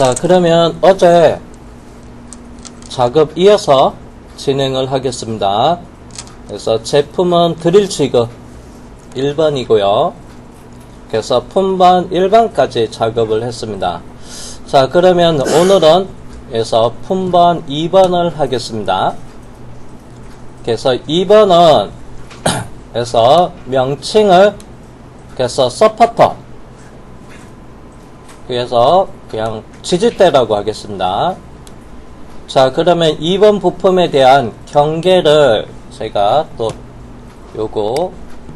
자, 그러면 어제 작업 이어서 진행을 하겠습니다. 그래서 제품은 드릴 취급 1번이고요. 그래서 품번 1번까지 작업을 했습니다. 자, 그러면 오늘은 그래서 품번 2번을 하겠습니다. 그래서 2번은 그래서 명칭을 그래서 서포터, 그래서 그냥 지지대라고 하겠습니다. 자, 그러면 2번 부품에 대한 경계를 제가 또 요거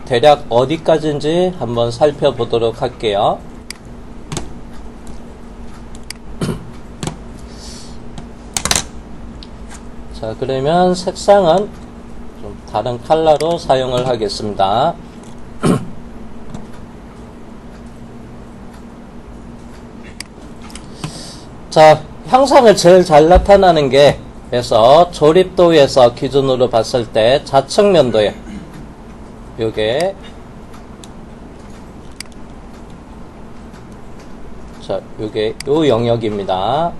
대략 어디까지인지 한번 살펴보도록 할게요. 자, 그러면 색상은 좀 다른 컬러로 사용을 하겠습니다. 자, 형상을 제일 잘 나타나는 게 그래서 조립도에서 기준으로 봤을 때 좌측면도에 요게 자, 요게 요 영역입니다.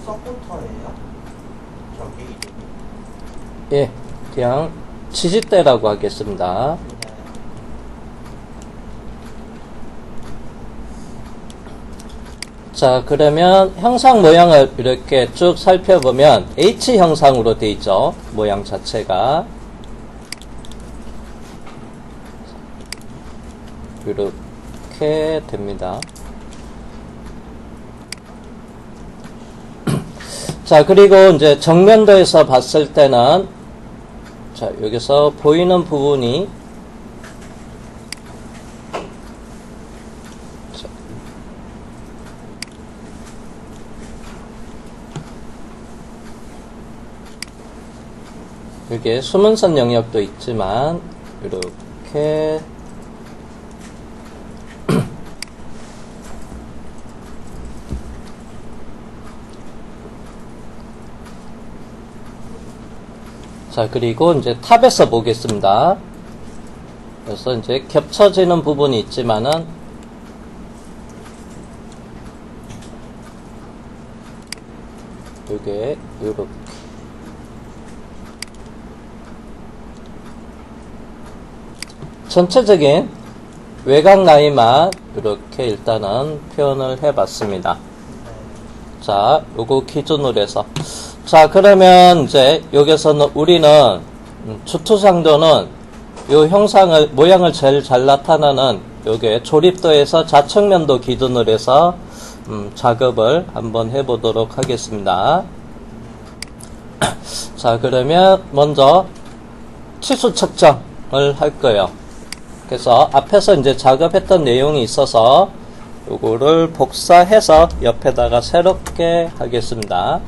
서포터예요? 저기 예, 그냥 지지대라고 하겠습니다. 자, 그러면 형상 모양을 이렇게 쭉 살펴보면 H 형상으로 되어 있죠. 모양 자체가 이렇게 됩니다. 자, 그리고 이제 정면도에서 봤을 때는 자, 여기서 보이는 부분이 자, 여기에 수문선 영역도 있지만 이렇게 자, 그리고 이제 탑에서 보겠습니다. 그래서 이제 겹쳐지는 부분이 있지만은 요게 요렇게 전체적인 외곽 라인만 이렇게 일단은 표현을 해봤습니다. 자, 요거 기준으로 해서 자, 그러면 이제 여기서는 우리는 주투상도는 요 형상을 모양을 제일 잘 나타나는 요게 조립도에서 좌측면도 기준으로 해서 작업을 한번 해보도록 하겠습니다. 자, 그러면 먼저 치수 측정을 할 거예요. 그래서 앞에서 이제 작업했던 내용이 있어서 요거를 복사해서 옆에다가 새롭게 하겠습니다.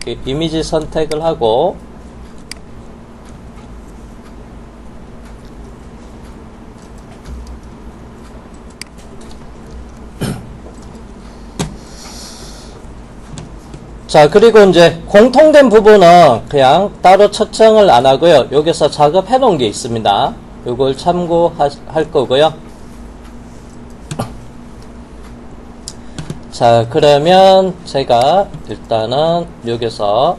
이렇게 이미지 선택을 하고 자, 그리고 이제 공통된 부분은 그냥 따로 측정을 안 하고요. 여기서 작업해 놓은 게 있습니다. 요걸 참고할 거고요. 자, 그러면 제가 일단은 여기서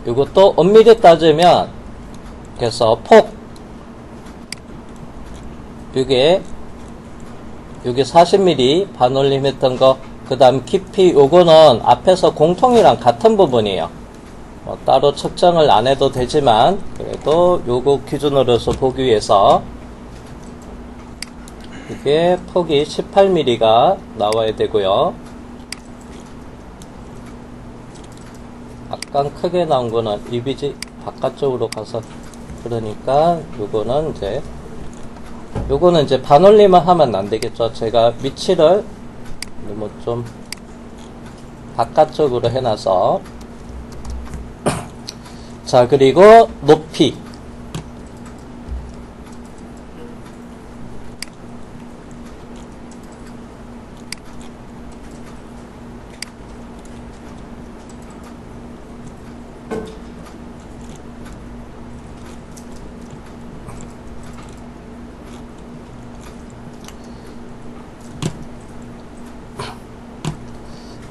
이것도 엄밀히 따지면 그래서 폭 요게 40mm 반올림 했던 거, 그 다음 깊이 요거는 앞에서 공통이랑 같은 부분이에요. 뭐 따로 측정을 안 해도 되지만 그래도 요거 기준으로서 보기 위해서 이게 폭이 18mm가 나와야 되고요. 약간 크게 나온 거는 이미지 바깥쪽으로 가서 그러니까 요거는 이제 반올림만 하면 안 되겠죠. 제가 위치를 너무 좀 바깥쪽으로 해놔서 자, 그리고 높이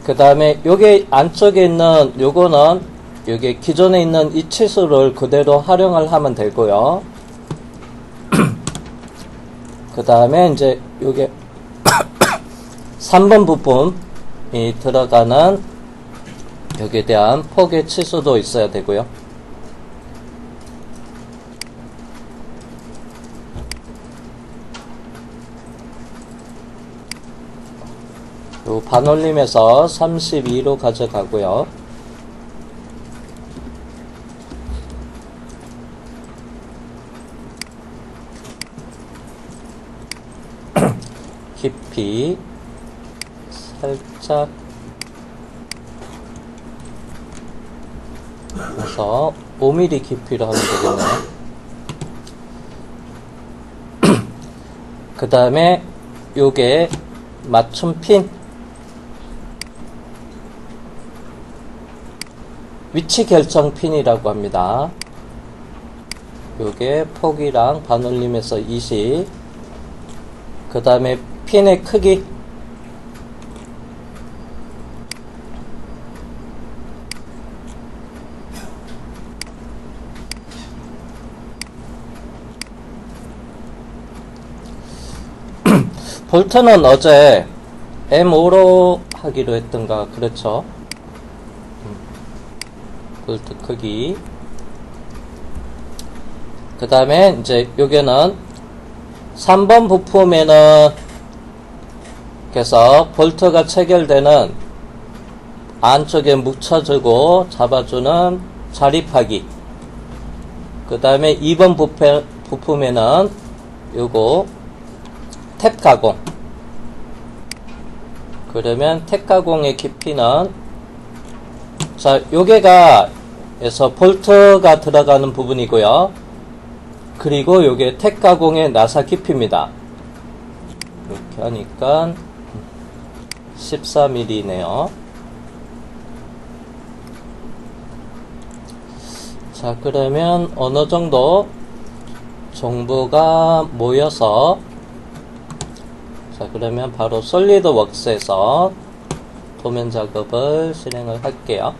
그 다음에 요게 안쪽에 있는 요거는 요게 기존에 있는 이 치수를 그대로 활용을 하면 되고요. 그 다음에 이제 요게 3번 부품이 들어가는 여기에 대한 폭의 치수도 있어야 되고요. 요 반올림에서 32로 가져가고요. 깊이 살짝 해서 5mm 깊이로 하면 되겠네요. 그 다음에 요게 맞춤 핀 위치 결정 핀이라고 합니다. 요게 폭이랑 반올림에서 20, 그 다음에 핀의 크기 볼트는 어제 M5로 하기로 했던가 그렇죠. 볼트 크기. 그 다음에 이제 요게는 3번 부품에는 그래서 볼트가 체결되는 안쪽에 묻혀주고 잡아주는 자립하기. 그 다음에 2번 부품에는 요거 탭 가공. 그러면 탭 가공의 깊이는 자 요게가 에서 볼트가 들어가는 부분이고요. 그리고 요게 탭 가공의 나사 깊이입니다. 이렇게 하니까 14mm네요. 자 그러면 어느 정도 정보가 모여서 자 그러면 바로 솔리드웍스에서 도면 작업을 실행을 할게요.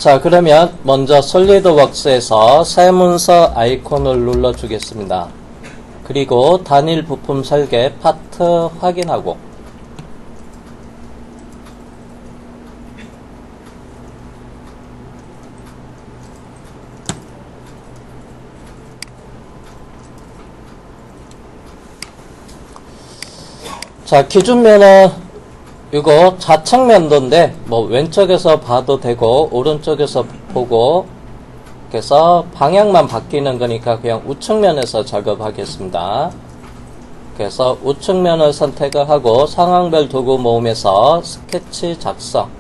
자 그러면 먼저 솔리드웍스에서 새 문서 아이콘을 눌러 주겠습니다. 그리고 단일 부품 설계 파트 확인하고 자 기준면은 이거 좌측 면도인데 뭐 왼쪽에서 봐도 되고 오른쪽에서 보고 그래서 방향만 바뀌는 거니까 그냥 우측면에서 작업하겠습니다. 그래서 우측면을 선택을 하고 상황별 도구 모음에서 스케치 작성.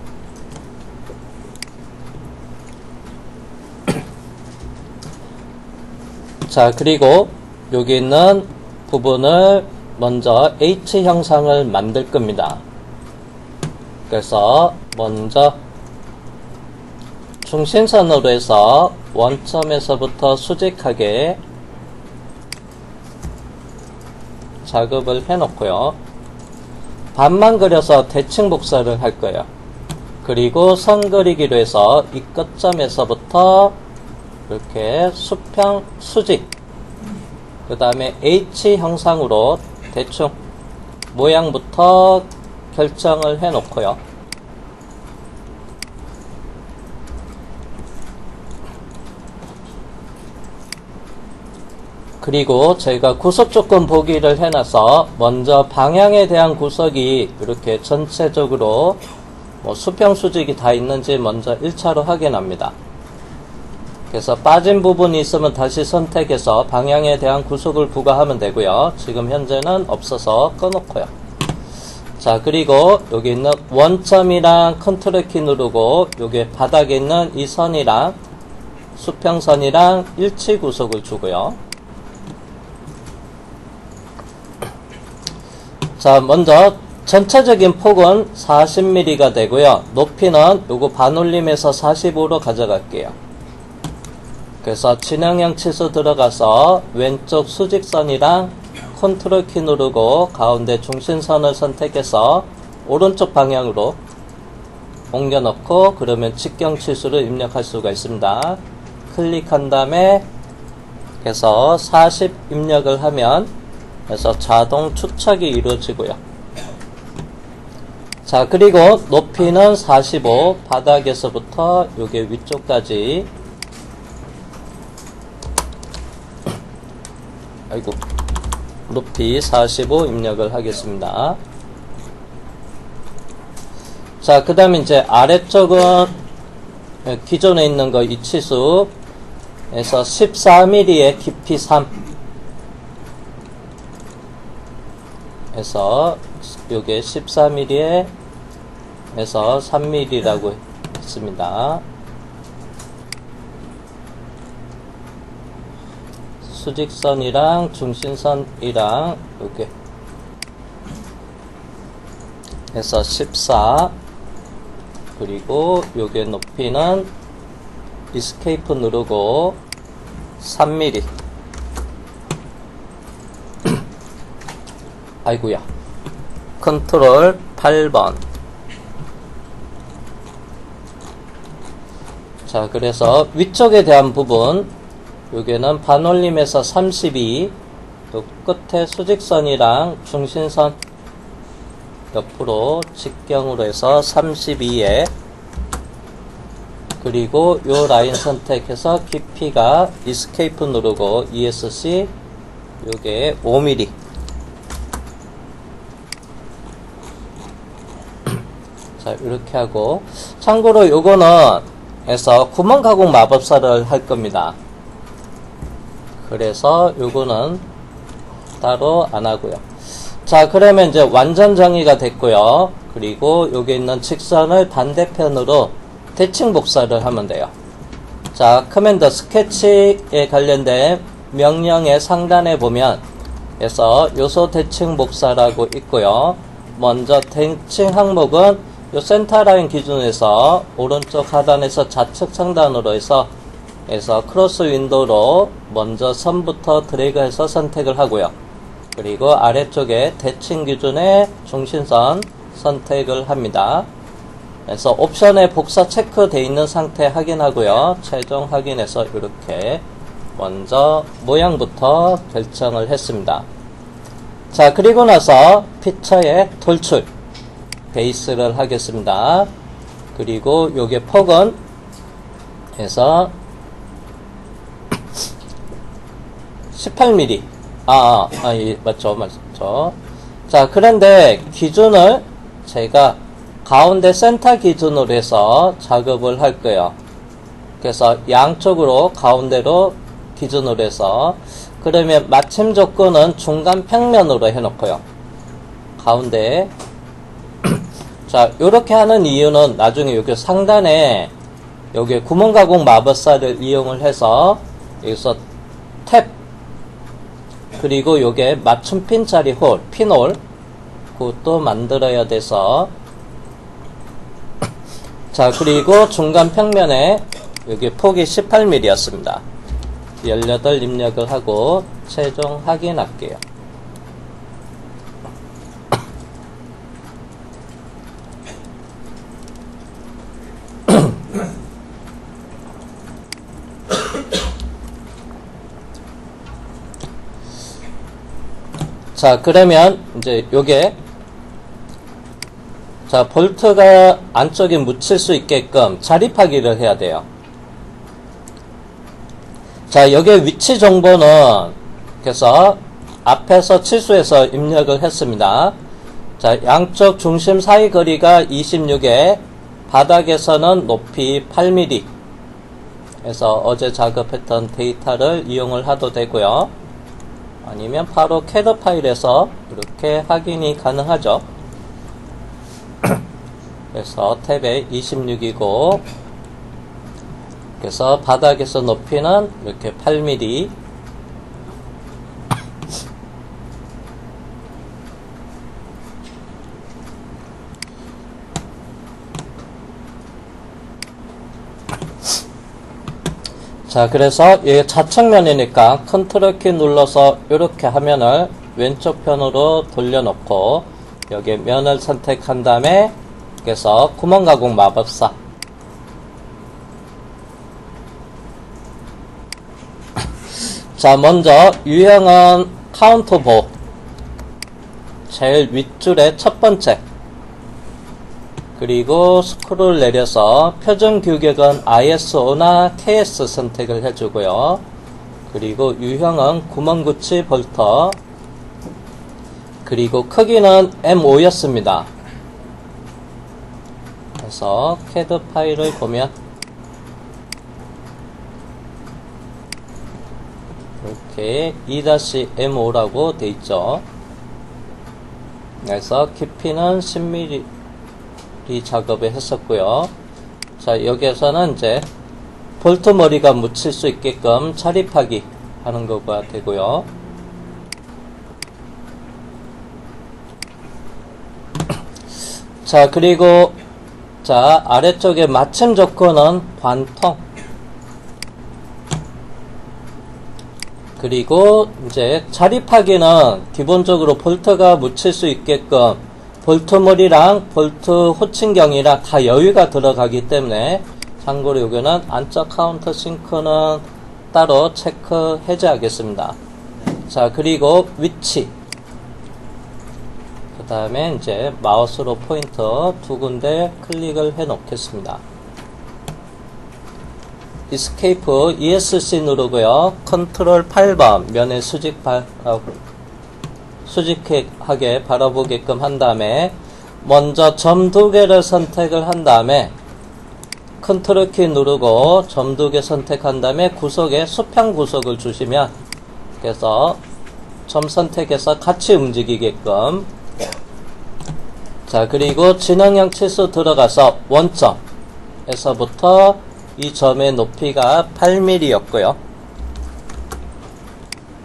자 그리고 여기 있는 부분을 먼저 H 형상을 만들 겁니다. 그래서 먼저 중심선으로 해서 원점에서부터 수직하게 작업을 해 놓고요. 반만 그려서 대칭 복사를 할 거예요. 그리고 선 그리기로 해서 이 끝점에서부터 이렇게 수평 수직 그 다음에 H 형상으로 대충 모양부터 결정을 해 놓고요. 그리고 저희가 구석 조건 보기를 해놔서 먼저 방향에 대한 구석이 이렇게 전체적으로 뭐 수평 수직이 다 있는지 먼저 1차로 확인합니다. 그래서 빠진 부분이 있으면 다시 선택해서 방향에 대한 구속을 부과하면 되고요. 지금 현재는 없어서 꺼놓고요. 자 그리고 여기 있는 원점이랑 컨트롤 키 누르고 여기 바닥에 있는 이 선이랑 수평선이랑 일치 구속을 주고요. 자 먼저 전체적인 폭은 40mm가 되고요. 높이는 요거 반올림에서 45로 가져갈게요. 그래서 진행형 치수 들어가서 왼쪽 수직선이랑 컨트롤 키 누르고 가운데 중심선을 선택해서 오른쪽 방향으로 옮겨 놓고 그러면 직경 치수를 입력할 수가 있습니다. 클릭한 다음에 그래서 40 입력을 하면 그래서 자동 추측이 이루어지고요. 자, 그리고 높이는 45, 바닥에서부터 요게 위쪽까지 아이고 높이 45 입력을 하겠습니다. 자, 그 다음에 이제 아래쪽은 기존에 있는 거 이 치수에서 14mm에 깊이 3 에서 요게 14mm에 에서 3mm라고 했습니다. 수직선이랑 중심선이랑 요게 해서 14 그리고 요게 높이는 이스케이프 누르고 3mm 아이구야 컨트롤 8번 자 그래서 위쪽에 대한 부분 여기는 반올림에서 32 또 끝에 수직선이랑 중심선 옆으로 직경으로 해서 32에 그리고 요 라인 선택해서 깊이가 이스케이프 누르고 ESC 요게 5mm 자 이렇게 하고 참고로 요거는 해서 구멍 가공 마법사를 할 겁니다. 그래서 요거는 따로 안 하고요. 자 그러면 이제 완전 정의가 됐고요. 그리고 여기 있는 직선을 반대편으로 대칭 복사를 하면 돼요. 자 커맨드 스케치에 관련된 명령의 상단에 보면 그래서 요소 대칭 복사라고 있고요. 먼저 대칭 항목은 요 센터 라인 기준에서 오른쪽 하단에서 좌측 상단으로 해서 크로스 윈도우로 먼저 선부터 드래그해서 선택을 하고요. 그리고 아래쪽에 대칭 기준의 중심선 선택을 합니다. 그래서 옵션에 복사 체크되어 있는 상태 확인하고요. 최종 확인해서 이렇게 먼저 모양부터 결정을 했습니다. 자 그리고 나서 피처의 돌출 베이스를 하겠습니다. 그리고 요게 폭은 해서 18mm 예, 맞죠. 자, 그런데 기준을 제가 가운데 센터 기준으로 해서 작업을 할 거예요. 그래서 양쪽으로 가운데로 기준으로 해서 그러면 마침 조건은 중간 평면으로 해놓고요. 가운데 자, 요렇게 하는 이유는 나중에 여기 상단에 여기 구멍 가공 마법사를 이용을 해서 여기서 탭 그리고 요게 맞춤 핀자리 홀, 핀홀 그것도 만들어야 돼서 자 그리고 중간 평면에 여기 폭이 18mm 였습니다. 18 입력을 하고 최종 확인할게요. 자 그러면 이제 요게 자 볼트가 안쪽에 묻힐 수 있게끔 자립하기를 해야 돼요. 자 여기에 위치 정보는 그래서 앞에서 치수에서 입력을 했습니다. 자 양쪽 중심 사이 거리가 26에 바닥에서는 높이 8mm 그래서 어제 작업했던 데이터를 이용을 해도 되고요. 아니면 바로 캐드 파일에서 이렇게 확인이 가능하죠. 그래서 탭에 26이고 그래서 바닥에서 높이는 이렇게 8mm 자, 그래서 이게 좌측면이니까 컨트롤 키 눌러서 이렇게 화면을 왼쪽 편으로 돌려놓고 여기 면을 선택한 다음에 그래서 구멍 가공 마법사 자, 먼저 유형은 카운터보 제일 윗줄의 첫 번째, 그리고 스크롤 내려서 표준 규격은 ISO나 KS 선택을 해주고요. 그리고 유형은 990 볼터, 그리고 크기는 M5였습니다. 그래서 CAD 파일을 보면 이렇게 2-M5라고 돼 있죠. 그래서 깊이는 10mm 작업을 했었고요. 자, 여기에서는 이제 볼트 머리가 묻힐 수 있게끔 자립하기 하는 거가 되고요. 자, 그리고 자, 아래쪽에 마침 조건은 관통, 그리고 이제 자립하기는 기본적으로 볼트가 묻힐 수 있게끔 볼트 머리랑 볼트 호칭경이랑 다 여유가 들어가기 때문에 참고로 여기는 안쪽 카운터 싱크는 따로 체크 해제하겠습니다. 자, 그리고 위치, 그 다음에 이제 마우스로 포인터 두 군데 클릭을 해 놓겠습니다. 이스케이프 ESC 누르고요. 컨트롤 8번 면에 수직하게 바라보게끔 한 다음에 먼저 점 두 개를 선택을 한 다음에 컨트롤 키 누르고 점 두 개 선택한 다음에 구석에 수평 구석을 주시면 그래서 점 선택해서 같이 움직이게끔. 자, 그리고 진행형 치수 들어가서 원점에서부터 이 점의 높이가 8mm 였고요.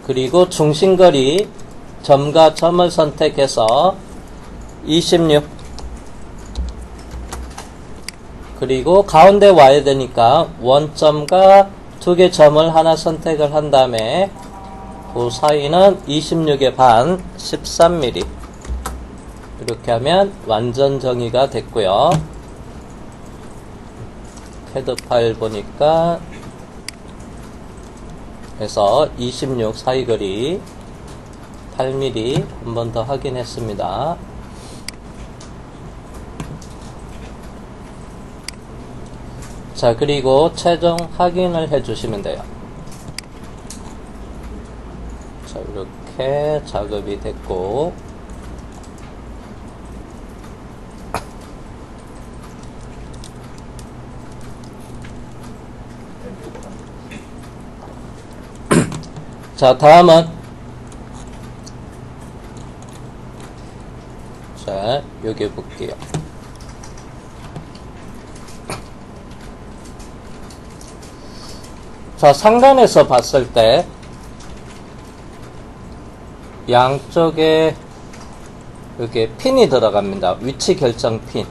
그리고 중심거리 점과 점을 선택해서 26, 그리고 가운데 와야 되니까 원점과 두 개 점을 하나 선택을 한 다음에 그 사이는 26의 반 13mm 이렇게 하면 완전 정의가 됐고요. CAD 파일 보니까 그래서 26 사이거리 8mm 한 번 더 확인했습니다. 자, 그리고 최종 확인을 해주시면 돼요. 자, 이렇게 작업이 됐고, 자, 다음은 자, 여기 볼게요. 자, 상단에서 봤을 때 양쪽에 여기 핀이 들어갑니다. 위치 결정 핀.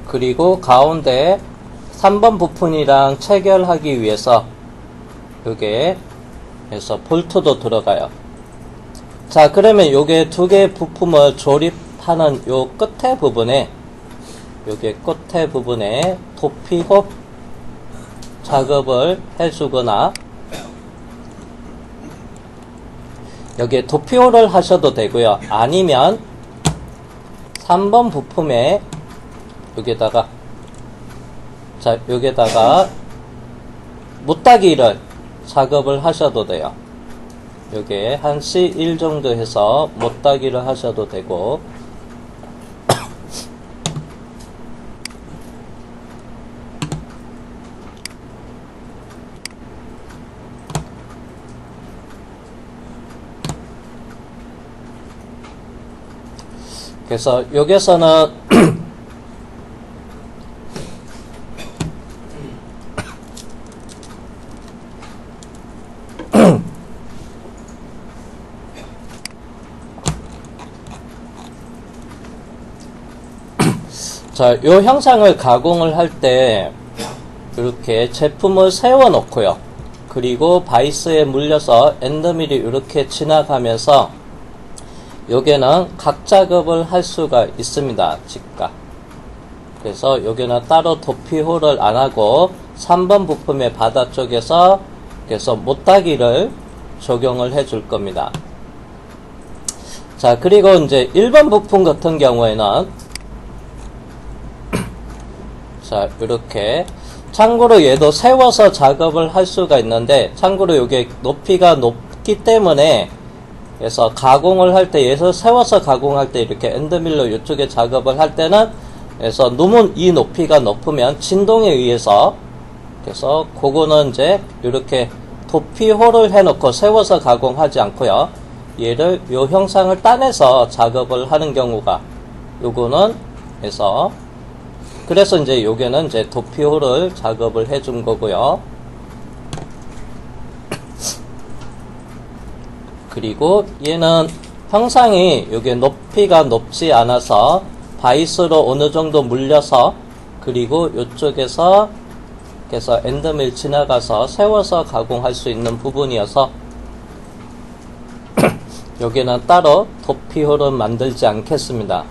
그리고 가운데 3번 부품이랑 체결하기 위해서 요게 그래서 볼트도 들어가요. 자, 그러면 요게 두 개의 부품을 조립하는 요 끝에 부분에 요게 끝에 부분에 도피홉 작업을 해주거나 여기에 도피호를 하셔도 되고요. 아니면 3번 부품에 여기다가 자, 여기다가 못따기를 작업을 하셔도 돼요. 요게 한 C1 정도 해서 못따기를 하셔도 되고, 그래서 여기서는 자, 요 형상을 가공을 할 때 이렇게 제품을 세워 놓고요. 그리고 바이스에 물려서 엔더밀이 이렇게 지나가면서 여기는 각 작업을 할 수가 있습니다. 즉각. 그래서 여기는 따로 도피홀을 안 하고 3번 부품의 바다 쪽에서 그래서 못따기를 적용을 해 줄 겁니다. 자, 그리고 이제 1번 부품 같은 경우에는 자, 이렇게 참고로 얘도 세워서 작업을 할 수가 있는데 참고로 이게 높이가 높기 때문에 그래서 가공을 할 때 얘서 세워서 가공할 때 이렇게 엔드밀러 이쪽에 작업을 할 때는 그래서 너무 이 높이가 높으면 진동에 의해서 그래서 그거는 이제 이렇게 도피홀을 해놓고 세워서 가공하지 않고요. 얘를 요 형상을 따내서 작업을 하는 경우가 요거는 그래서 이제 요게는 이제 도피홀을 작업을 해준 거고요. 그리고 얘는 형상이 요게 높이가 높지 않아서 바이스로 어느 정도 물려서 그리고 요쪽에서 그래서 엔더밀 지나가서 세워서 가공할 수 있는 부분이어서 여기는 따로 도피홀은 만들지 않겠습니다.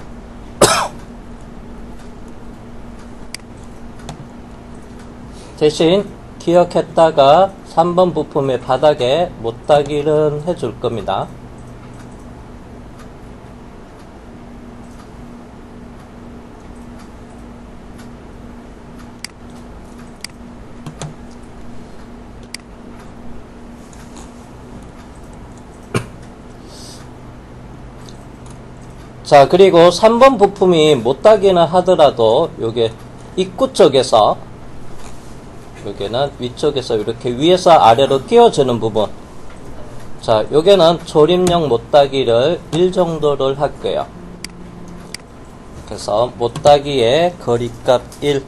대신 기억했다가 3번 부품의 바닥에 못따기를 해줄 겁니다. 자, 그리고 3번 부품이 못따기는 하더라도 요게 입구 쪽에서 여기는 위쪽에서 이렇게 위에서 아래로 띄워주는 부분. 자, 요게는 조립용 못따기를 1 정도를 할 거예요. 그래서 못따기의 거리값 1.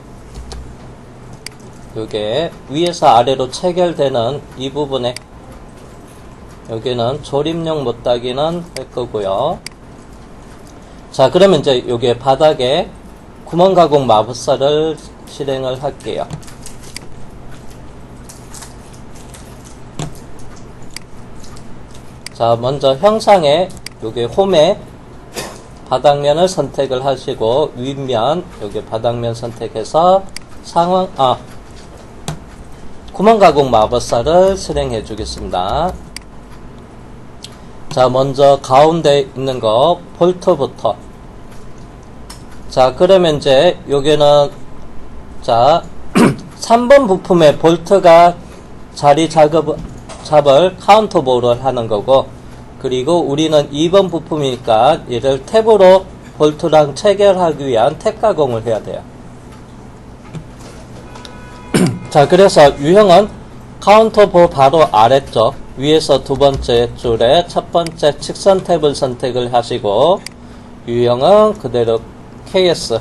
요게 위에서 아래로 체결되는 이 부분에 여기는 조립용 못따기는 할 거고요. 자, 그러면 이제 요게 바닥에 구멍 가공 마법사를 실행을 할게요. 자, 먼저 형상에 요게 홈에 바닥면을 선택을 하시고 윗면 요게 바닥면 선택해서 구멍 가공 마법사를 실행해 주겠습니다. 자, 먼저 가운데 있는 거 볼트부터. 자, 그러면 이제 여기는 자 3번 부품에 볼트가 자리 잡을 카운터볼을 하는 거고, 그리고 우리는 2번 부품이니까 얘를 탭으로 볼트랑 체결하기 위한 탭 가공을 해야 돼요. 자, 그래서 유형은 카운터볼 바로 아래쪽 위에서 두 번째 줄에 첫 번째 직선 탭을 선택을 하시고 유형은 그대로 KS.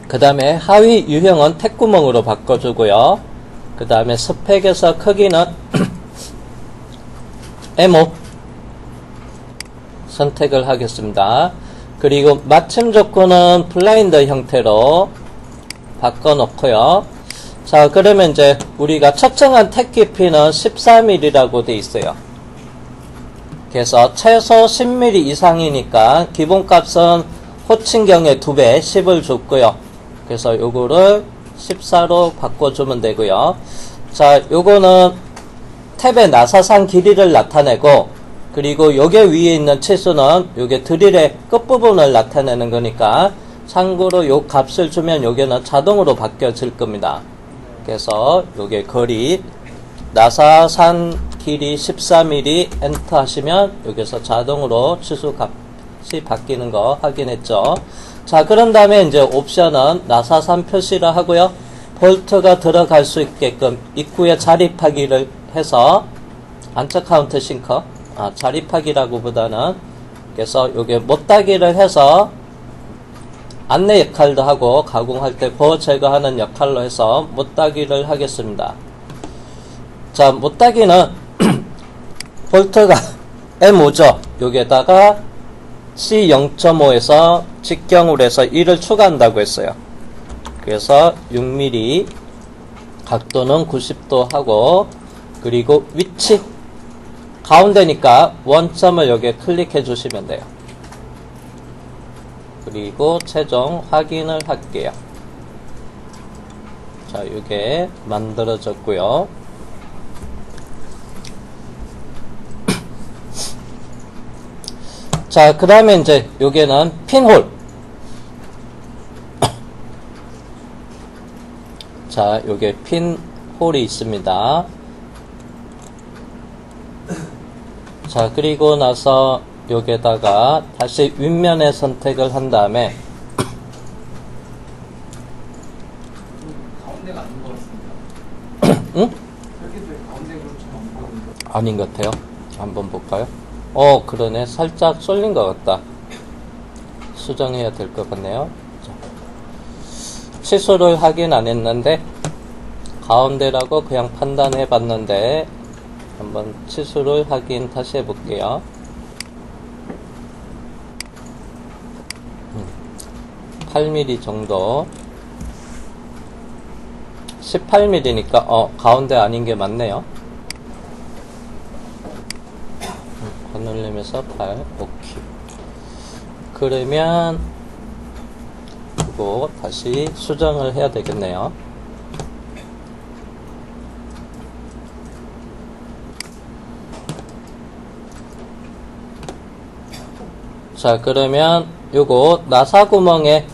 그 다음에 하위 유형은 탭구멍으로 바꿔주고요. 그 다음에 스펙에서 크기는 M5 선택을 하겠습니다. 그리고 맞춤 조건은 블라인드 형태로 바꿔놓고요. 자, 그러면 이제 우리가 측정한 탭 깊이는 14mm라고 돼 있어요. 그래서 최소 10mm 이상이니까 기본값은 호칭경의 2배 10을 줬고요. 그래서 요거를 14로 바꿔주면 되고요. 자, 요거는 탭의 나사상 길이를 나타내고, 그리고 요게 위에 있는 치수는 요게 드릴의 끝부분을 나타내는 거니까 참고로 요 값을 주면 요게는 자동으로 바뀌어질 겁니다. 그래서 요게 거리 나사산 길이 14mm 엔터 하시면 여기서 자동으로 치수 값이 바뀌는 거 확인했죠. 자, 그런 다음에 이제 옵션은 나사산 표시를 하고요. 볼트가 들어갈 수 있게끔 입구에 자립하기를 해서 안쪽 카운트 싱커, 자립하기라고 보다는 그래서 요게 못따기를 해서 안내 역할도 하고 가공할 때 보호 제거하는 역할로 해서 못따기를 하겠습니다. 자, 못따기는 볼트가 M5죠. 여기에다가 C 0.5에서 직경으로 해서 1을 추가한다고 했어요. 그래서 6mm, 각도는 90도 하고, 그리고 위치, 가운데니까 원점을 여기에 클릭해 주시면 돼요. 그리고 최종 확인을 할게요. 자, 이게 만들어졌고요. 자, 그 다음에 이제 여기는 핀홀. 자, 요게 핀홀이 있습니다. 자, 그리고 나서 여기에다가 다시 윗면에 선택을 한 다음에 가운데가 아닌 것 같습니다. 응? 설계도에 가운데 그렇지 않은 것 같은데. 아닌 것 같아요. 한번 볼까요? 그러네. 살짝 쏠린 것 같다. 수정해야 될 것 같네요. 자, 취소를 하긴 안 했는데 가운데라고 그냥 판단해 봤는데 한번 취소를 하긴 다시 해볼게요. 8mm 정도. 18mm니까 가운데 아닌 게 맞네요. 거늘림에서 8. 오케이. 그러면 이거 다시 수정을 해야 되겠네요. 자, 그러면 요거 나사 구멍에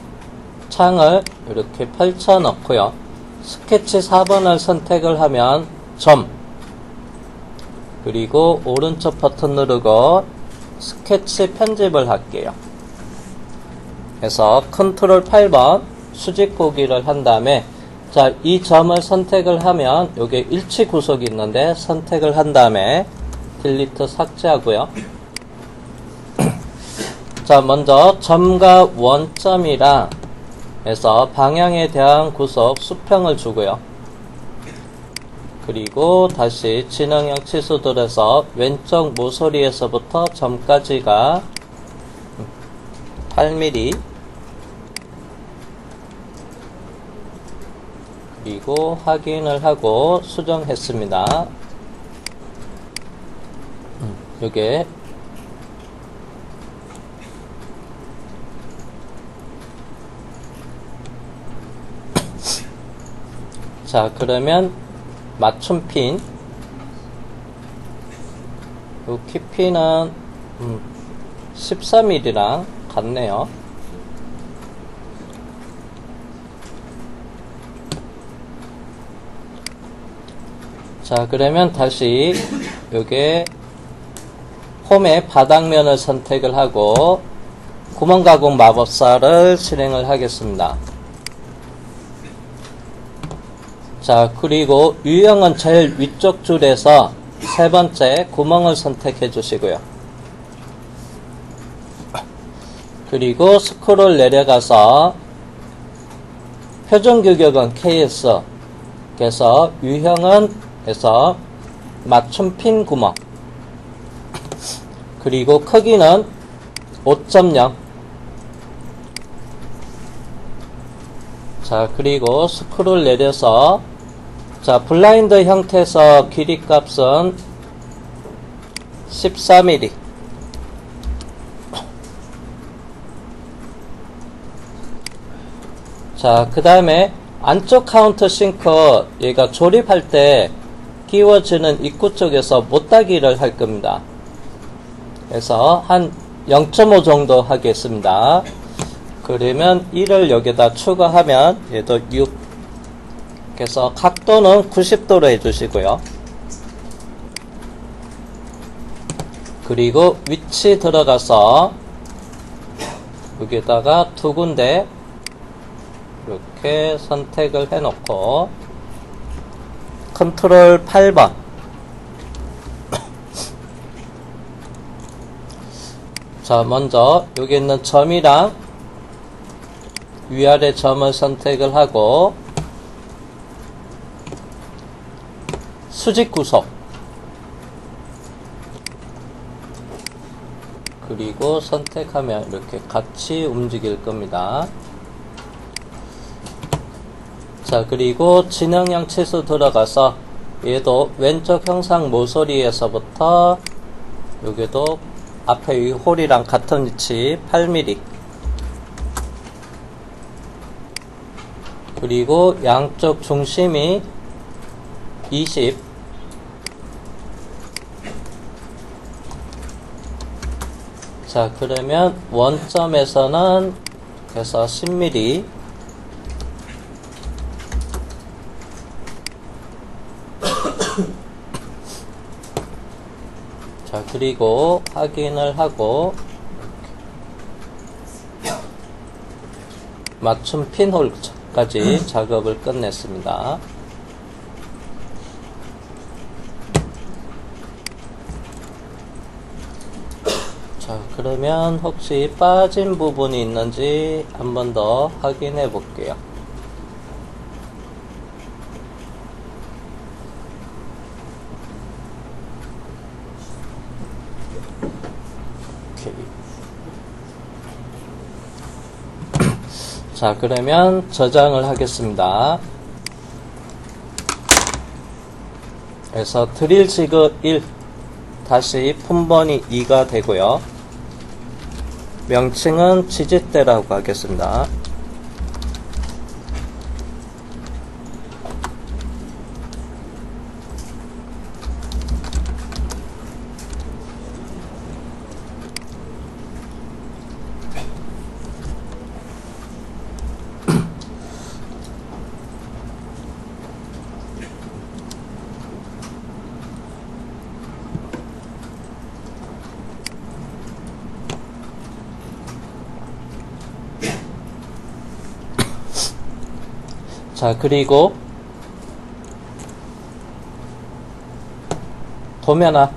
창을 이렇게 펼쳐 넣고요. 스케치 4번을 선택을 하면 점, 그리고 오른쪽 버튼 누르고 스케치 편집을 할게요. 그래서 컨트롤 8번 수직 보기를 한 다음에, 자, 이 점을 선택을 하면 요게 일치 구속이 있는데 선택을 한 다음에 딜리트 삭제하고요. 자, 먼저 점과 원점이랑 해서 방향에 대한 구속 수평을 주고요. 그리고 다시 진행형 치수들에서 왼쪽 모서리에서부터 점까지가 8mm, 그리고 확인을 하고 수정했습니다. 요게 자, 그러면 맞춤핀, 요 키핀은 14mm랑 같네요. 자, 그러면 다시 요게 홈의 바닥면을 선택을 하고 구멍 가공 마법사를 실행을 하겠습니다. 자, 그리고 유형은 제일 위쪽 줄에서 세 번째 구멍을 선택해 주시고요. 그리고 스크롤 내려가서 표준 규격은 KS, 그래서 유형은 해서 맞춤 핀 구멍, 그리고 크기는 5.0. 자, 그리고 스크롤 내려서, 자, 블라인드 형태에서 길이 값은 14mm. 자, 그 다음에 안쪽 카운터 싱크, 얘가 조립할 때 끼워지는 입구 쪽에서 못따기를 할 겁니다. 그래서 한 0.5 정도 하겠습니다. 그러면 1을 여기다 추가하면 얘도 6. 그래서 각도는 90도로 해주시고요. 그리고 위치 들어가서 여기다가 두 군데 이렇게 선택을 해놓고 컨트롤 8번 자, 먼저 여기 있는 점이랑 위아래 점을 선택을 하고 수직 구속, 그리고 선택하면 이렇게 같이 움직일 겁니다. 자, 그리고 진행형 치수 들어가서 얘도 왼쪽 형상 모서리에서부터 여기도 앞에 이 홀이랑 같은 위치 8mm, 그리고 양쪽 중심이 20, 자, 그러면 원점에서는 그래서 10mm, 자, 그리고 확인을 하고 맞춤 핀홀까지 작업을 끝냈습니다. 자, 그러면 혹시 빠진 부분이 있는지 한 번 더 확인해 볼게요. 오케이. 자, 그러면 저장을 하겠습니다. 그래서 드릴 지그 1 다시 품번이 2가 되고요. 명칭은 지지대라고 하겠습니다. 자, 그리고 도면화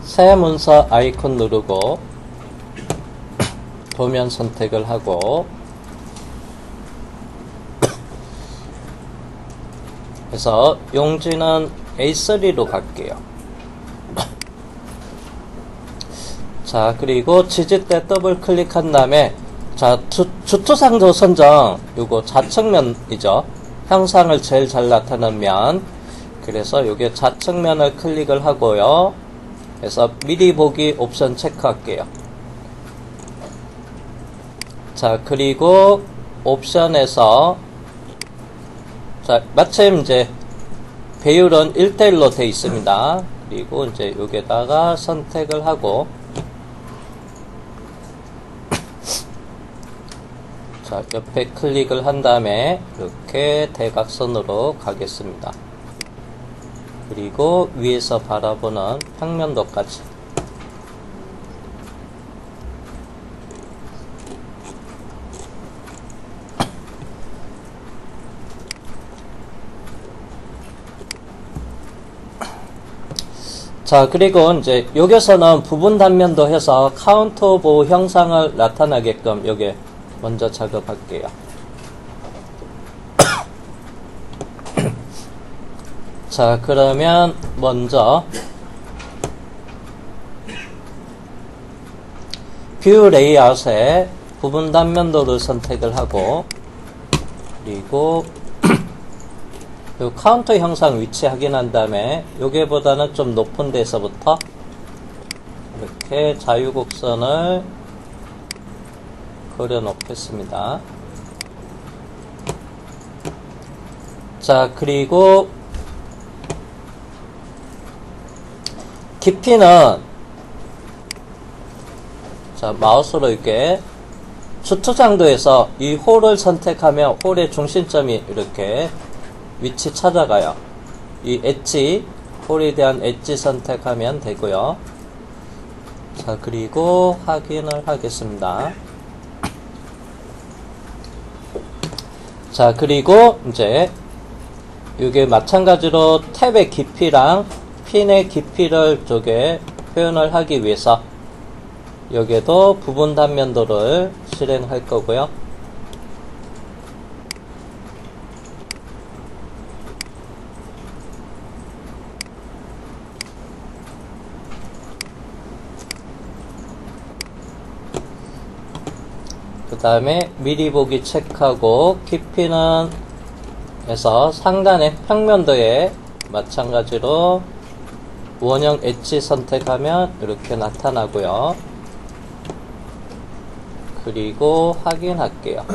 새 문서 아이콘 누르고 도면 선택을 하고, 그래서 용지는 A3로 갈게요. 자, 그리고 지지대 더블 클릭한 다음에 자, 주투상도 선정, 요거 좌측면이죠. 형상을 제일 잘 나타내는 면. 그래서 요게 좌측면을 클릭을 하고요. 그래서 미리 보기 옵션 체크할게요. 자, 그리고 옵션에서 자, 마침 이제 배율은 1:1로 되어 있습니다. 그리고 이제 여기에다가 선택을 하고, 자, 옆에 클릭을 한 다음에 이렇게 대각선으로 가겠습니다. 그리고 위에서 바라보는 평면도까지. 자, 그리고 이제 여기서는 부분 단면도 해서 카운트 오브 형상을 나타나게끔 여기 먼저 작업할게요. 자, 그러면 먼저 뷰 레이아웃에 부분 단면도를 선택을 하고, 그리고 요 카운터 형상 위치 확인한 다음에 여기보다는 좀 높은 데서부터 이렇게 자유곡선을 그려 놓겠습니다. 자, 그리고 깊이는 자, 마우스로 이렇게 주투장도에서 이 홀을 선택하면 홀의 중심점이 이렇게 위치 찾아가요. 이 엣지, 홀에 대한 엣지 선택하면 되고요. 자, 그리고 확인을 하겠습니다. 자, 그리고 이제 이게 마찬가지로 탭의 깊이랑 핀의 깊이를 쪽에 표현을 하기 위해서 여기에도 부분 단면도를 실행할 거고요. 그 다음에 미리 보기 체크하고 깊이는 해서 상단의 평면도에 마찬가지로 원형 엣지 선택하면 이렇게 나타나고요. 그리고 확인할게요.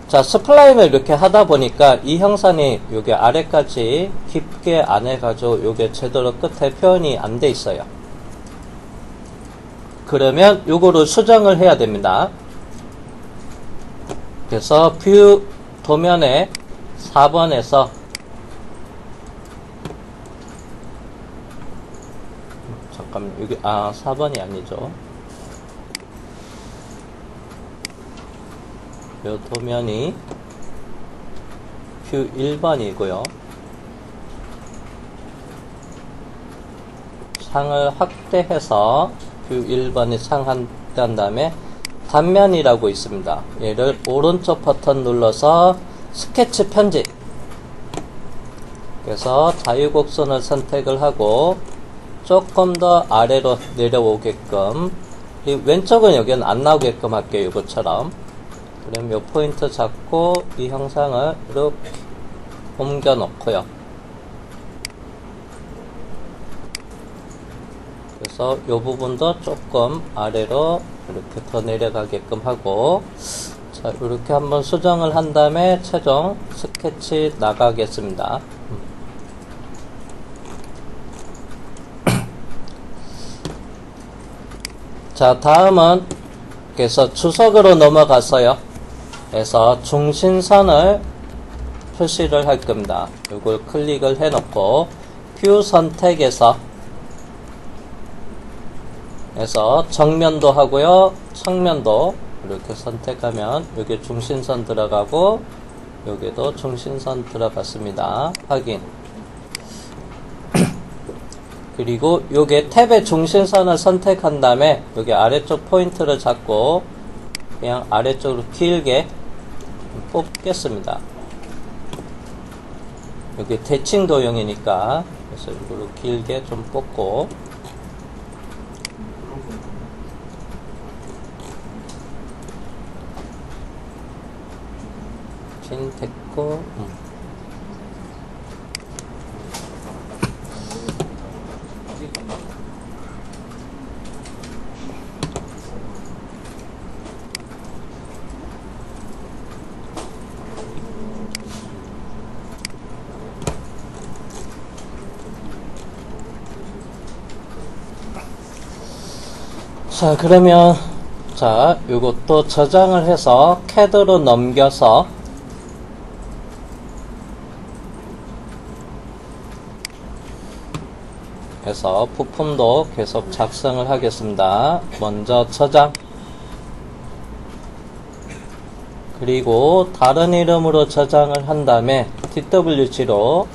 자, 스플라인을 이렇게 하다 보니까 이 형상이 여기 아래까지 깊게 안 해가지고 요게 제대로 끝에 표현이 안 돼 있어요. 그러면 요거를 수정을 해야 됩니다. 그래서 뷰 도면에 4번에서 잠깐만 여기 4번이 아니죠. 요 도면이 뷰 1번이고요. 상을 확대해서 뷰 1번이 상 확대한 다음에 단면이라고 있습니다. 얘를 오른쪽 버튼 눌러서 스케치 편집. 그래서 자유곡선을 선택을 하고 조금 더 아래로 내려오게끔, 이 왼쪽은 여기는 안 나오게끔 할게요. 이것처럼. 그럼 요 포인트 잡고 이 형상을 이렇게 옮겨 놓고요. 그래서 요 부분도 조금 아래로 이렇게 더 내려가게끔 하고, 자, 이렇게 한번 수정을 한 다음에 최종 스케치 나가겠습니다. 자, 다음은 그래서 주석으로 넘어갔어요. 그래서 중심선을 표시를 할 겁니다. 이걸 클릭을 해 놓고 뷰 선택에서 그래서 정면도 하고요, 측면도 이렇게 선택하면 여기 중심선 들어가고 여기도 중심선 들어갔습니다. 확인. 그리고 요게 탭의 중심선을 선택한 다음에 여기 아래쪽 포인트를 잡고 그냥 아래쪽으로 길게 뽑겠습니다. 여기 대칭 도형이니까 그래서 이걸로 길게 좀 뽑고 핀 됐고 자, 그러면 자, 요것도 저장을 해서 CAD로 넘겨서 해서 부품도 계속 작성을 하겠습니다. 먼저 저장, 그리고 다른 이름으로 저장을 한 다음에 DWG로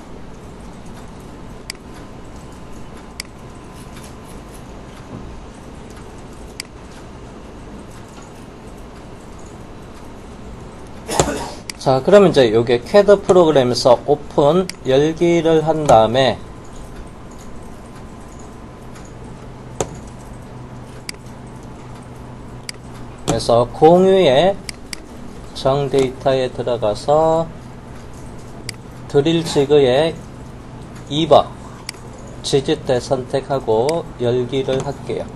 자, 그러면 이제 요게 CAD 프로그램에서 오픈 열기를 한 다음에 그래서 공유의 정 데이터에 들어가서 드릴 지그의 2번 지지대 선택하고 열기를 할게요.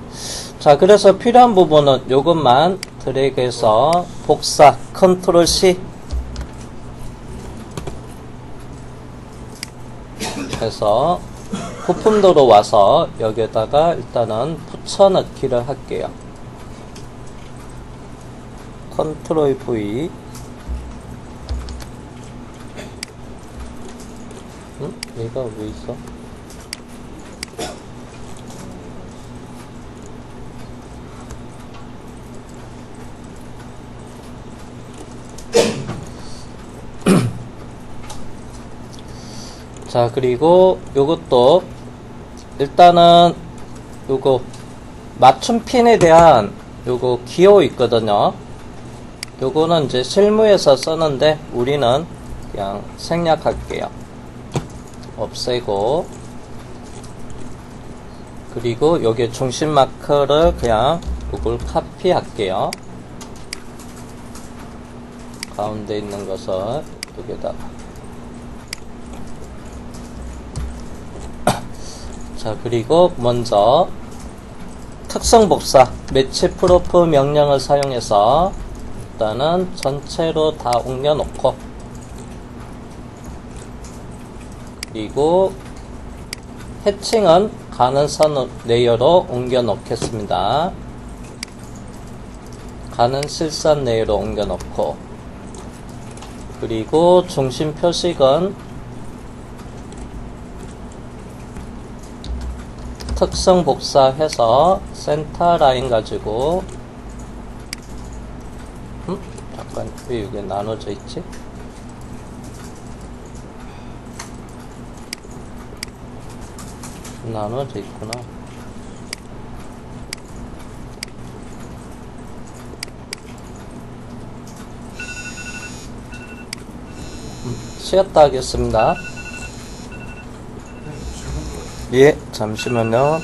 자, 그래서 필요한 부분은 요것만 드래그해서 복사 컨트롤 C 해서 부품도로 와서 여기에다가 일단은 붙여 넣기를 할게요. 컨트롤 V. 얘가 왜 있어? 자, 그리고 요것도 일단은 요거 맞춤 핀에 대한 요거 기호 있거든요. 요거는 이제 실무에서 쓰는데 우리는 그냥 생략할게요. 없애고, 그리고 여기 중심 마크를 그냥 요걸 카피할게요. 가운데 있는 것을 여기다가. 자, 그리고 먼저 특성 복사 매치 프로프 명령을 사용해서 일단은 전체로 다 옮겨 놓고, 그리고 해칭은 가는 선 레이어로 옮겨 놓겠습니다. 가는 실선 레이어로 옮겨 놓고, 그리고 중심 표식은 특성 복사해서 센터 라인 가지고, 잠깐, 왜 여기 나눠져 있지? 나눠져 있구나. 쉬었다 하겠습니다. 예, 잠시만요.